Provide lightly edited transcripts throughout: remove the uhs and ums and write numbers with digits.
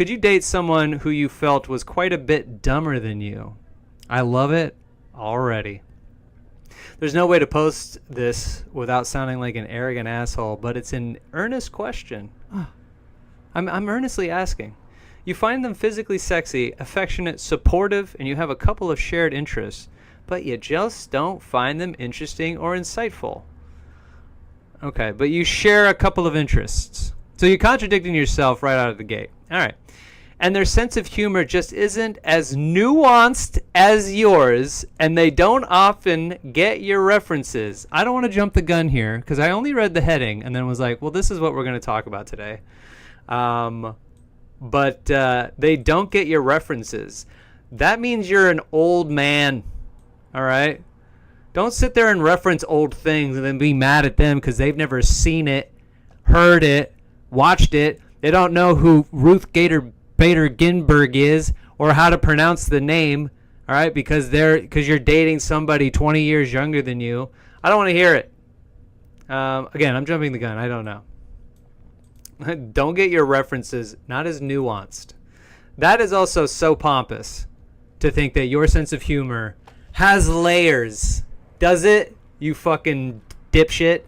Could you date someone who you felt was quite a bit dumber than you? I love it already. There's no way to post this without sounding like an arrogant asshole, but it's an earnest question. I'm earnestly asking. You find them physically sexy, affectionate, supportive, and you have a couple of shared interests, but you just don't find them interesting or insightful. Okay, but you share a couple of interests. So you're contradicting yourself right out of the gate. All right. And their sense of humor just isn't as nuanced as yours, and they don't often get your references. I don't want to jump the gun here, because I only read the heading and then was like, well, this is what we're going to talk about today. But they don't get your references. That means you're an old man, all right? Don't sit there and reference old things and then be mad at them because they've never seen it, heard it, watched it. They don't know who Ruth Bader Ginsburg is or how to pronounce the name, all right, because you're dating somebody 20 years younger than you. I don't want to hear it. Again, I'm jumping the gun. I don't know. Don't get your references not as nuanced. That is also so pompous to think that your sense of humor has layers. Does it? You fucking dipshit.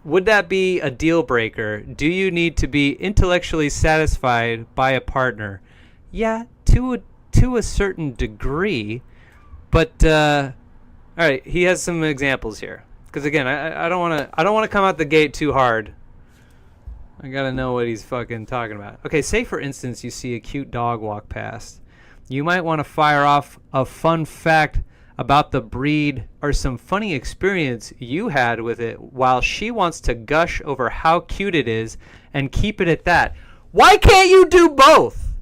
Would that be a deal breaker? Do you need to be intellectually satisfied by a partner? Yeah, to a certain degree. But all right, he has some examples here. Because again, I don't want to come out the gate too hard. I gotta know what he's fucking talking about. Okay, say for instance you see a cute dog walk past. You might want to fire off a fun fact about the breed or some funny experience you had with it while she wants to gush over how cute it is and keep it at that. Why can't you do both?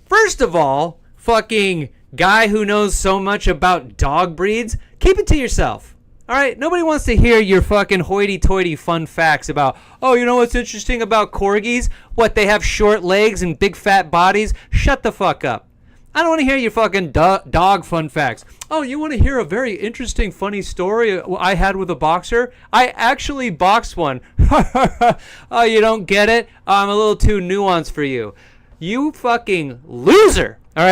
First of all, fucking guy who knows so much about dog breeds, keep it to yourself. All right? Nobody wants to hear your fucking hoity-toity fun facts about, oh, you know what's interesting about corgis? What, they have short legs and big fat bodies? Shut the fuck up. I don't want to hear your fucking dog fun facts. Oh, you want to hear a very interesting, funny story I had with a boxer? I actually boxed one. Oh, you don't get it? I'm a little too nuanced for you. You fucking loser. All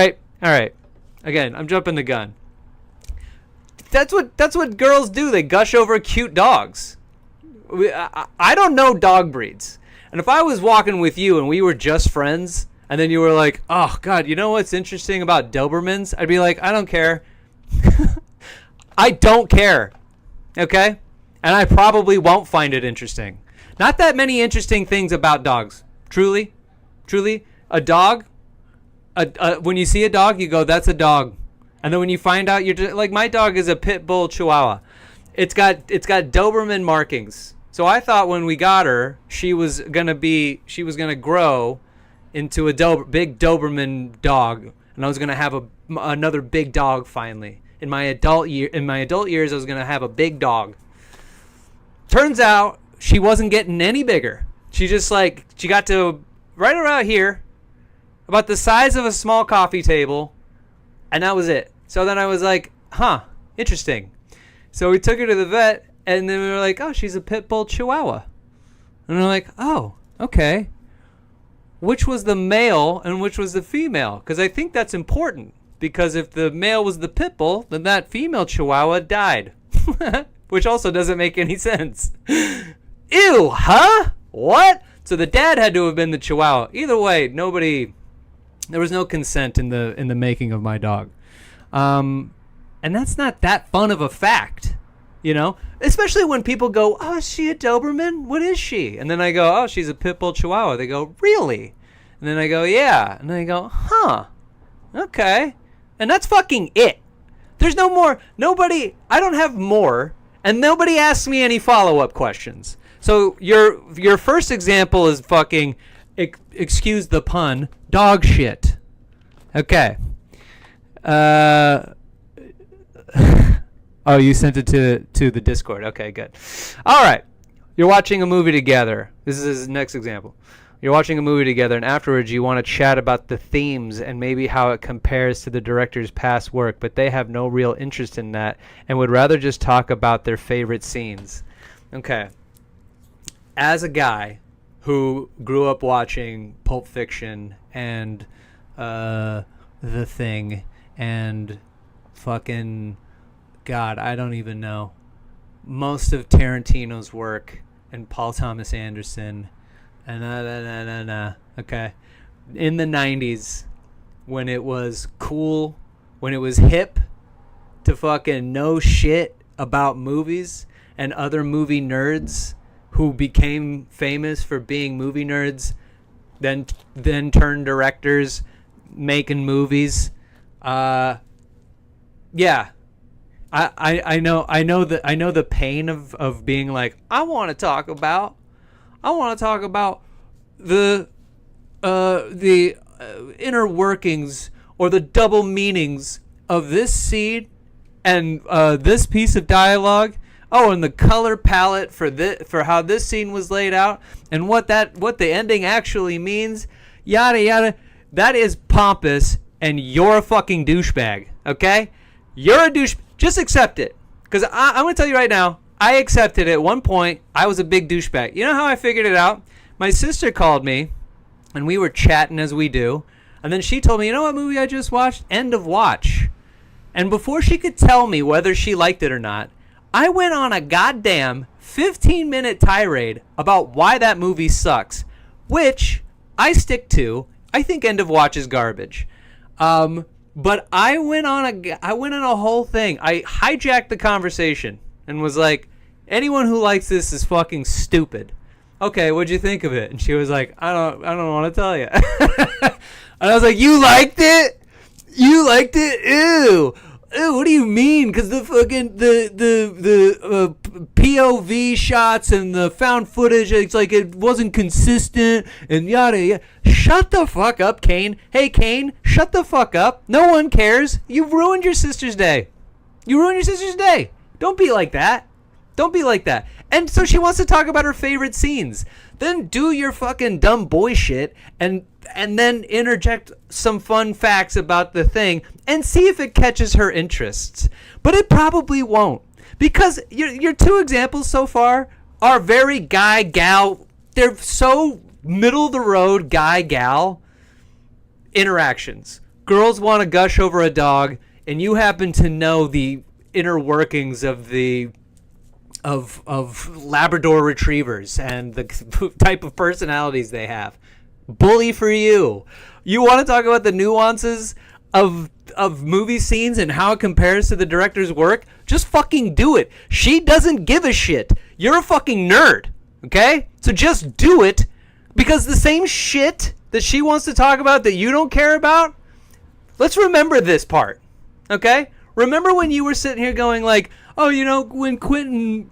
right. Again, I'm jumping the gun. That's what girls do. They gush over cute dogs. I don't know dog breeds. And if I was walking with you and we were just friends, and then you were like, oh, God, you know what's interesting about Dobermans? I'd be like, I don't care. I don't care. Okay? And I probably won't find it interesting. Not that many interesting things about dogs. Truly. A dog, when you see a dog, you go, that's a dog. And then when you find out, you're just, like, my dog is a pit bull chihuahua. It's got Doberman markings. So I thought when we got her, she was gonna grow into a big Doberman dog, and I was gonna have another big dog finally. In my adult years, I was gonna have a big dog. Turns out she wasn't getting any bigger. She got to right around here, about the size of a small coffee table, and that was it. So then I was like, interesting. So we took her to the vet, and then we were like, oh, she's a pit bull chihuahua. And we're like, oh, okay. Which was the male and which was the female? Because I think that's important. Because if the male was the pit bull, then that female chihuahua died. Which also doesn't make any sense. Ew, huh? What? So the dad had to have been the chihuahua. Either way, there was no consent in the making of my dog. And that's not that fun of a fact, you know? Especially when people go, oh, is she a Doberman? What is she? And then I go, oh, she's a pit bull chihuahua. They go, really? And then I go, yeah. And then I go, huh, okay. And that's fucking it. There's no more. I don't have more. And nobody asks me any follow-up questions. So your first example is fucking, excuse the pun, dog shit. Okay. Oh, you sent it to the Discord. Okay, good. All right. You're watching a movie together. This is his next example. You're watching a movie together, and afterwards you want to chat about the themes and maybe how it compares to the director's past work, but they have no real interest in that and would rather just talk about their favorite scenes. Okay. As a guy who grew up watching Pulp Fiction and The Thing and fucking God, I don't even know. Most of Tarantino's work and Paul Thomas Anderson and okay. In the 90s, when it was cool, when it was hip to fucking know shit about movies, and other movie nerds who became famous for being movie nerds then turned directors making movies. Yeah. I know the pain of being like, I want to talk about the inner workings or the double meanings of this scene and this piece of dialogue. Oh, and the color palette for how this scene was laid out and what the ending actually means. Yada yada. That is pompous, and you're a fucking douchebag. Okay, you're a douche. Just accept it, because I'm gonna tell you right now. I accepted it at one point. I was a big douchebag. You know how I figured it out? My sister called me, and we were chatting as we do, and then she told me, you know what movie I just watched? End of Watch. And before she could tell me whether she liked it or not, I went on a goddamn 15-minute tirade about why that movie sucks, which I stick to. I think End of Watch is garbage. But I went on a whole thing. I hijacked the conversation and was like, anyone who likes this is fucking stupid. Okay, what'd you think of it? And she was like, I don't want to tell you. And I was like, you liked it? You liked it? Ew. Ew, what do you mean? Because the fucking the POV shots and the found footage, it's like it wasn't consistent and yada yada. Shut the fuck up, Kane. Hey, Kane, shut the fuck up. No one cares. You've ruined your sister's day. You ruined your sister's day. Don't be like that. Don't be like that. And so she wants to talk about her favorite scenes. Then do your fucking dumb boy shit and then interject some fun facts about the thing and see if it catches her interests. But it probably won't, because your two examples so far are very guy-gal. They're so middle-of-the-road guy-gal interactions. Girls want to gush over a dog, and you happen to know the inner workings of Labrador retrievers and the type of personalities they have. Bully for you. You want to talk about the nuances of movie scenes and how it compares to the director's work? Just fucking do it. She doesn't give a shit. You're a fucking nerd. Okay? So just do it, because the same shit that she wants to talk about that you don't care about, let's remember this part. Okay? Remember when you were sitting here going like, oh, you know, when Quentin,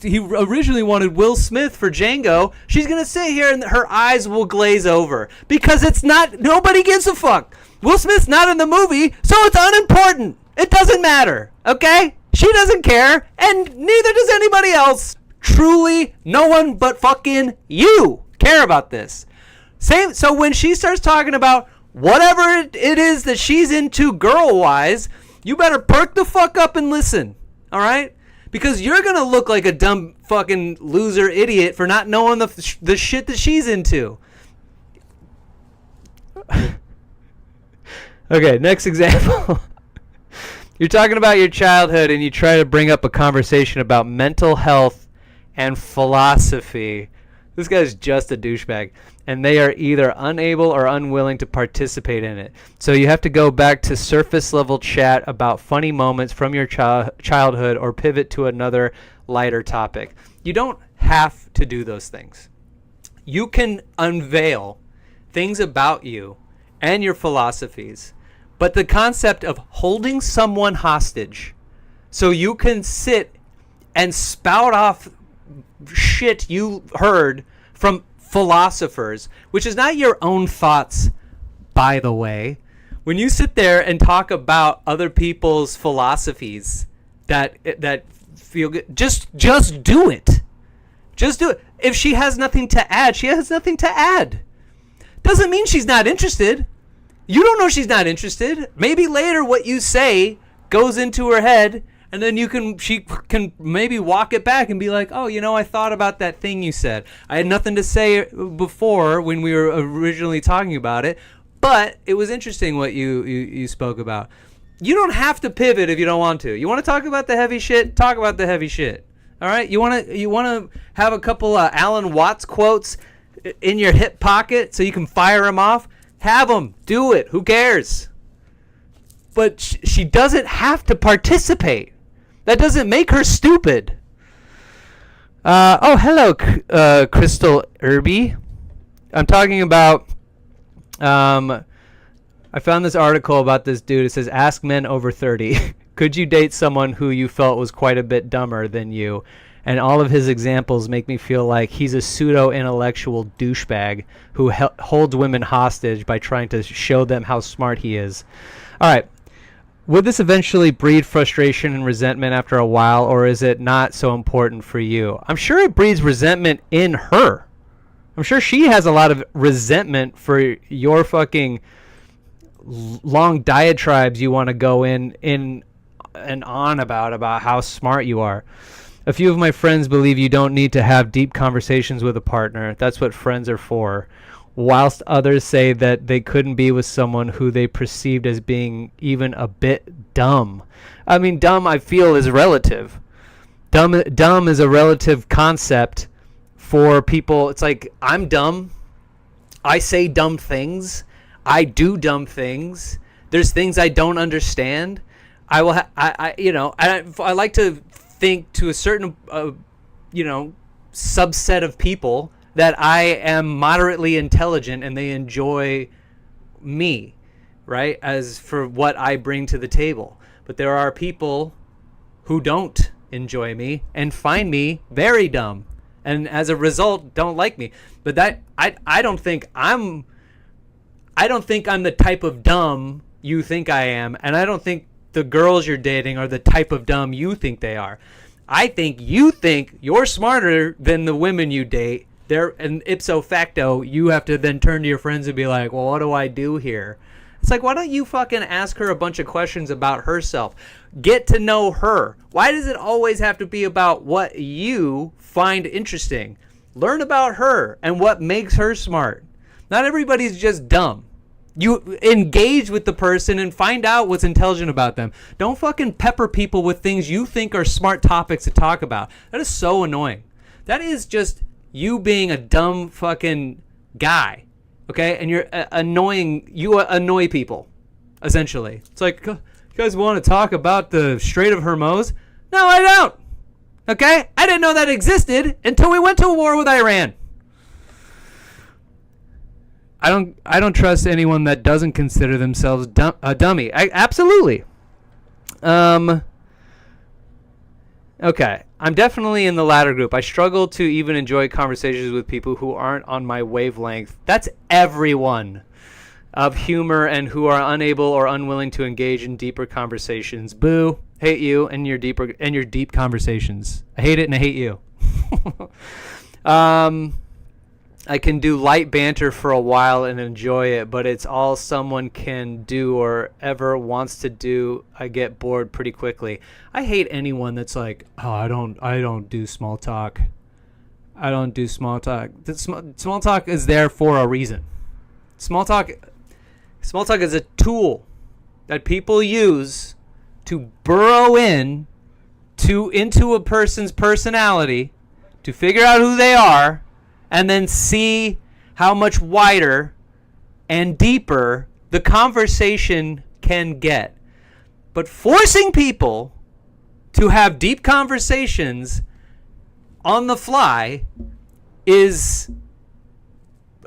he originally wanted Will Smith for Django, she's going to sit here and her eyes will glaze over. Because it's not, nobody gives a fuck. Will Smith's not in the movie, so it's unimportant. It doesn't matter, okay? She doesn't care, and neither does anybody else. Truly, no one but fucking you care about this. Same. So when she starts talking about whatever it is that she's into girl-wise, you better perk the fuck up and listen. All right? Because you're going to look like a dumb fucking loser idiot for not knowing the shit that she's into. Okay, next example. You're talking about your childhood and you try to bring up a conversation about mental health and philosophy. This guy's just a douchebag. And they are either unable or unwilling to participate in it. So you have to go back to surface level chat about funny moments from your childhood or pivot to another lighter topic. You don't have to do those things. You can unveil things about you and your philosophies, but the concept of holding someone hostage so you can sit and spout off shit you heard from philosophers, which is not your own thoughts, by the way. When you sit there and talk about other people's philosophies that feel good, just do it. Just do it. If she has nothing to add, she has nothing to add. Doesn't mean she's not interested. You don't know she's not interested. Maybe later what you say goes into her head, and then she can maybe walk it back and be like, oh, you know, I thought about that thing you said. I had nothing to say before when we were originally talking about it, But it was interesting what you spoke about. You don't have to pivot if you don't want to. You want to talk about the heavy shit? Talk about the heavy shit. All right? You want to have a couple Alan Watts quotes in your hip pocket so you can fire them off? Have them. Do it. Who cares? But she doesn't have to participate. That doesn't make her stupid. Hello, Crystal Irby. I'm talking about... I found this article about this dude. It says, ask men over 30. Could you date someone who you felt was quite a bit dumber than you? And all of his examples make me feel like he's a pseudo-intellectual douchebag who holds women hostage by trying to show them how smart he is. All right. Would this eventually breed frustration and resentment after a while, or is it not so important for you? I'm sure it breeds resentment in her. I'm sure she has a lot of resentment for your fucking long diatribes you want to go in and on about how smart you are. A few of my friends believe you don't need to have deep conversations with a partner. That's what friends are for. Whilst others say that they couldn't be with someone who they perceived as being even a bit dumb. I mean, dumb, I feel, is relative. Dumb is a relative concept for people. It's like, I'm dumb. I say dumb things. I do dumb things. There's things I don't understand. I will. I like to think to a certain, subset of people that I am moderately intelligent and they enjoy me, right? As for what I bring to the table. But there are people who don't enjoy me and find me very dumb, and as a result don't like me. But that I don't think I'm the type of dumb you think I am, and I don't think the girls you're dating are the type of dumb you think they are. I think you think you're smarter than the women you date. And ipso facto, you have to then turn to your friends and be like, well, what do I do here? It's like, why don't you fucking ask her a bunch of questions about herself? Get to know her. Why does it always have to be about what you find interesting? Learn about her and what makes her smart. Not everybody's just dumb. You engage with the person and find out what's intelligent about them. Don't fucking pepper people with things you think are smart topics to talk about. That is so annoying. That is just you being a dumb fucking guy, okay? And you're annoying. You annoy people, essentially. It's like, you guys want to talk about the Strait of Hormuz? No, I don't. Okay? I didn't know that existed until we went to a war with Iran. I don't trust anyone that doesn't consider themselves a dummy. Absolutely. Okay. I'm definitely in the latter group. I struggle to even enjoy conversations with people who aren't on my wavelength. That's everyone of humor and who are unable or unwilling to engage in deeper conversations. Boo. Hate you and your deep conversations. I hate it and I hate you. I can do light banter for a while and enjoy it, but it's all someone can do or ever wants to do. I get bored pretty quickly. I hate anyone that's like, oh, I don't do small talk. I don't do small talk. Small talk is there for a reason. Small talk is a tool that people use to burrow into a person's personality to figure out who they are, and then see how much wider and deeper the conversation can get. But forcing people to have deep conversations on the fly is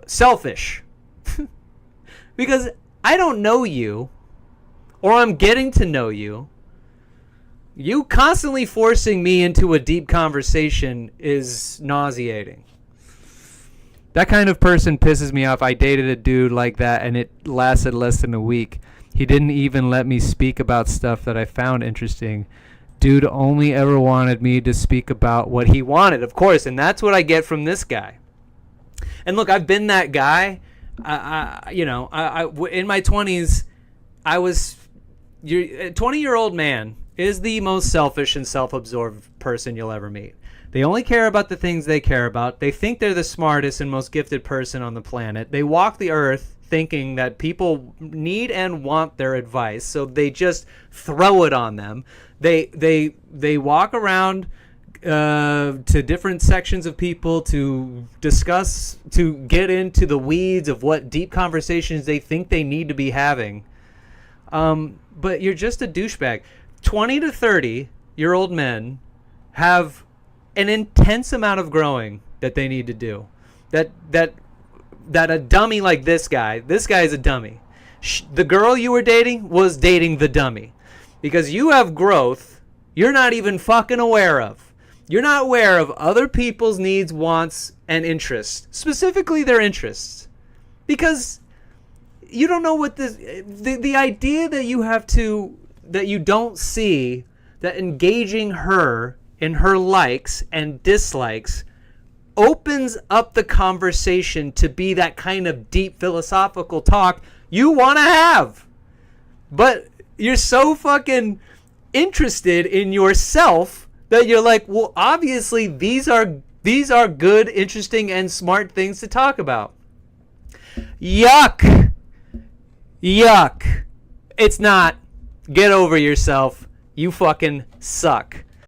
selfish. Because I don't know you, or I'm getting to know you. You constantly forcing me into a deep conversation is nauseating. That kind of person pisses me off. I dated a dude like that, and it lasted less than a week. He didn't even let me speak about stuff that I found interesting. Dude only ever wanted me to speak about what he wanted, of course, and that's what I get from this guy. And look, I've been that guy. In my 20s, I was... A 20-year-old man is the most selfish and self-absorbed person you'll ever meet. They only care about the things they care about. They think they're the smartest and most gifted person on the planet. They walk the earth thinking that people need and want their advice, so they just throw it on them. They walk around to different sections of people to discuss, to get into the weeds of what deep conversations they think they need to be having. But you're just a douchebag. 20 to 30-year-old men have an intense amount of growing that they need to do. That a dummy like this guy is a dummy. The girl you were dating was dating the dummy. Because you have growth you're not even fucking aware of. You're not aware of other people's needs, wants, and interests. Specifically their interests. Because you don't know what the idea that you have to, that you don't see that engaging her in her likes and dislikes opens up the conversation to be that kind of deep philosophical talk you want to have. But you're so fucking interested in yourself that you're like, well, obviously these are good, interesting, and smart things to talk about. Yuck. It's not. Get over yourself. You fucking suck.